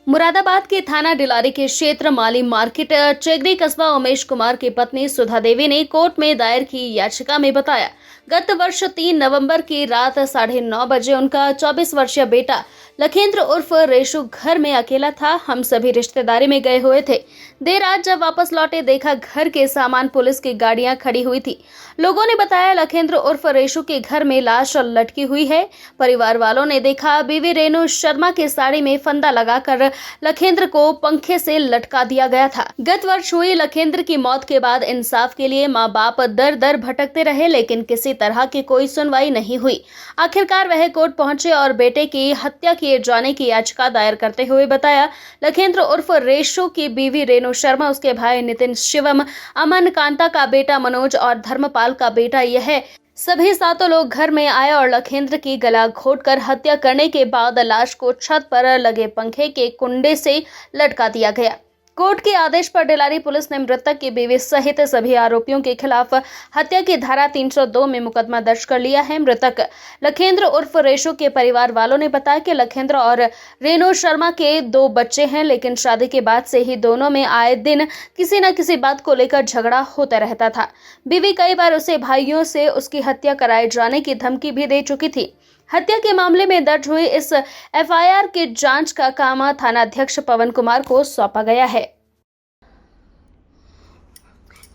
मुरादाबाद के थाना डिलारी के क्षेत्र माली मार्केट चेगरी कस्बा उमेश कुमार की पत्नी सुधा देवी ने कोर्ट में दायर की याचिका में बताया, गत वर्ष 3 नवंबर की रात 9:30 बजे उनका 24 वर्षीय बेटा लखेंद्र उर्फ रेशु घर में अकेला था। हम सभी रिश्तेदारी में गए हुए थे। देर रात जब वापस लौटे देखा घर के सामान पुलिस की गाड़ियां खड़ी हुई थी। लोगों ने बताया लखेंद्र उर्फ रेशु के घर में लाश लटकी हुई है। परिवार वालों ने देखा बीवी रेणु शर्मा के साड़ी में फंदा लगाकर लखेंद्र को पंखे से लटका दिया गया था। गत वर्ष हुई लखेंद्र की मौत के बाद इंसाफ के लिए माँ बाप दर दर भटकते रहे, लेकिन किसी तरह की कोई सुनवाई नहीं हुई। आखिरकार वह कोर्ट पहुंचे और बेटे की हत्या किए जाने की याचिका दायर करते हुए बताया, लखेंद्र उर्फ रेशु की बीवी रेणु शर्मा, उसके भाई नितिन शिवम, अमन कांता का बेटा मनोज और धर्मपाल का बेटा यह सभी 7 लोग घर में आए और लखेंद्र की गला घोंटकर हत्या करने के बाद लाश को छत पर लगे पंखे के कुंडे से लटका दिया गया। कोर्ट के आदेश पर डिलारी पुलिस ने मृतक की बीवी सहित सभी आरोपियों के खिलाफ हत्या की धारा 302 में मुकदमा दर्ज कर लिया है। मृतक लखेंद्र उर्फ रेशु के परिवार वालों ने बताया कि लखेंद्र और रेणु शर्मा के 2 बच्चे हैं, लेकिन शादी के बाद से ही दोनों में आए दिन किसी न किसी बात को लेकर झगड़ा होता रहता था। बीवी कई बार उसे भाइयों से उसकी हत्या कराए जाने की धमकी भी दे चुकी थी। हत्या के मामले में दर्ज हुई इस एफआईआर की जांच का काम थानाध्यक्ष पवन कुमार को सौंपा गया है।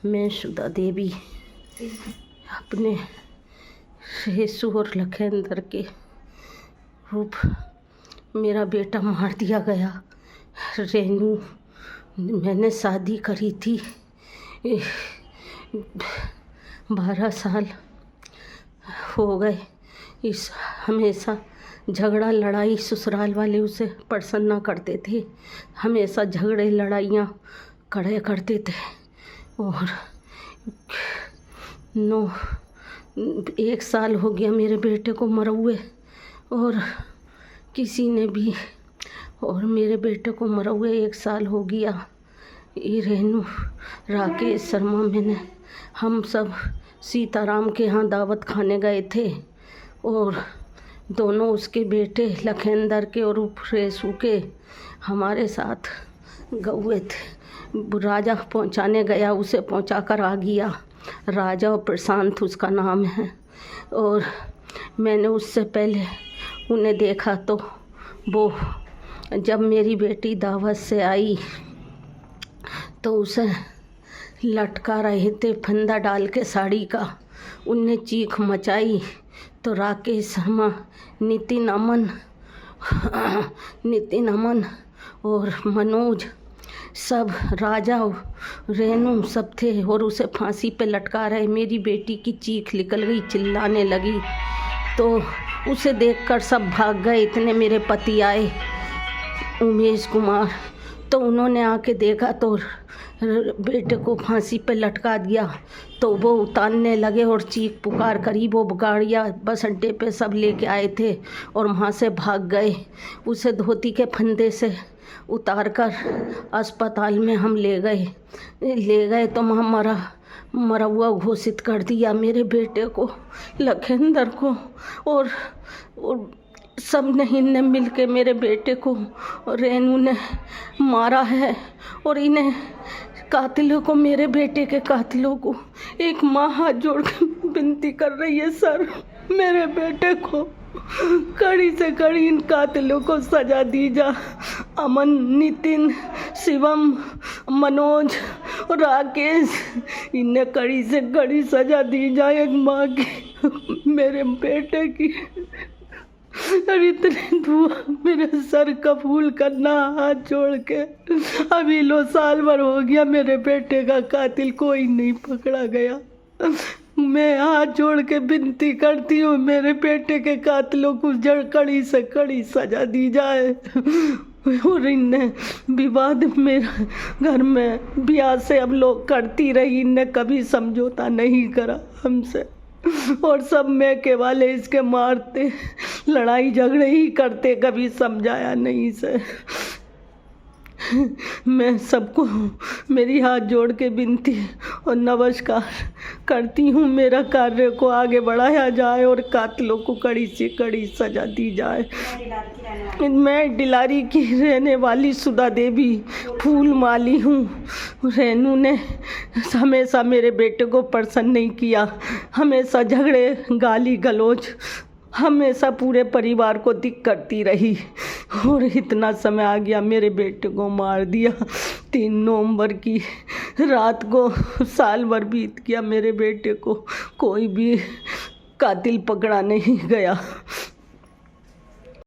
मैं सुधा देवी अपने रेशु और लखेंद्र के रूप मेरा बेटा मार दिया गया। रेणु मैंने शादी करी थी, 12 साल हो गए। इस हमेशा झगड़ा लड़ाई ससुराल वाले उसे पसंद ना करते थे। हमेशा झगड़े लड़ाइयाँ करे करते थे और 1 साल हो गया मेरे बेटे को मरे हुए और किसी ने भी और मेरे बेटे को मरे हुए 1 साल हो गया। ये रेणु राकेश शर्मा मैंने हम सब सीताराम के यहाँ दावत खाने गए थे और दोनों उसके बेटे लखेंद्र के और रेशु के हमारे साथ गए थे। राजा पहुंचाने गया, उसे पहुंचा कर आ गया। राजा और प्रशांत उसका नाम है और मैंने उससे पहले उन्हें देखा तो वो जब मेरी बेटी दावत से आई तो उसे लटका रहे थे फंदा डाल के साड़ी का। उनने चीख मचाई तो राकेश शर्मा, नितिन अमन और मनोज सब, राजा रेणु सब थे और उसे फांसी पे लटका रहे। मेरी बेटी की चीख निकल गई, चिल्लाने लगी तो उसे देखकर सब भाग गए। इतने मेरे पति आए उमेश कुमार, तो उन्होंने आके देखा तो बेटे को फांसी पे लटका दिया। तो वो उतारने लगे और चीख पुकार करी। वो गाड़ियाँ बस अड्डे पे सब लेके आए थे और वहाँ से भाग गए। उसे धोती के फंदे से उतार कर अस्पताल में हम ले गए तो वहाँ मरा हुआ घोषित कर दिया मेरे बेटे को, लखेंद्र को और सब ने मिल के मेरे बेटे को और रेणु ने मारा है। और इन्हें कातिलों को, मेरे बेटे के कातिलों को एक माँ हाथ जोड़ के विनती कर रही है, सर मेरे बेटे को कड़ी से कड़ी इन कातिलों को सजा दी जा। अमन, नितिन, शिवम, मनोज और राकेश, इन्हें कड़ी से कड़ी सजा दी जाए एक माँ की, मेरे बेटे की। और इतने दुआ मेरे सर का फूल करना हाथ जोड़ के। अभी लो साल भर हो गया मेरे बेटे का कातिल कोई नहीं पकड़ा गया। मैं हाथ जोड़ के विनती करती हूँ मेरे बेटे के कातिलों को कड़ी से कड़ी सजा दी जाए। और इनने विवाद मेरा घर में ब्याह से अब लोग करती रही, इनने कभी समझौता नहीं करा हमसे और सब मैके वाले इसके मारते, लड़ाई झगड़े ही करते, कभी समझाया नहीं से। मैं सबको मेरी हाथ जोड़ के विनती और नमस्कार करती हूँ, मेरा कार्य को आगे बढ़ाया जाए और कातिलों को कड़ी से कड़ी सजा दी जाए। मैं डिलारी की रहने वाली सुधा देवी फूल माली हूँ। रेनू ने हमेशा मेरे बेटे को पसंद नहीं किया, हमेशा झगड़े गाली गलौज हमेशा पूरे परिवार को दिक्कत करती रही और इतना समय आ गया मेरे बेटे को मार दिया। 3 नवंबर की रात को साल भर बीत गया, मेरे बेटे को कोई भी कातिल पकड़ा नहीं गया।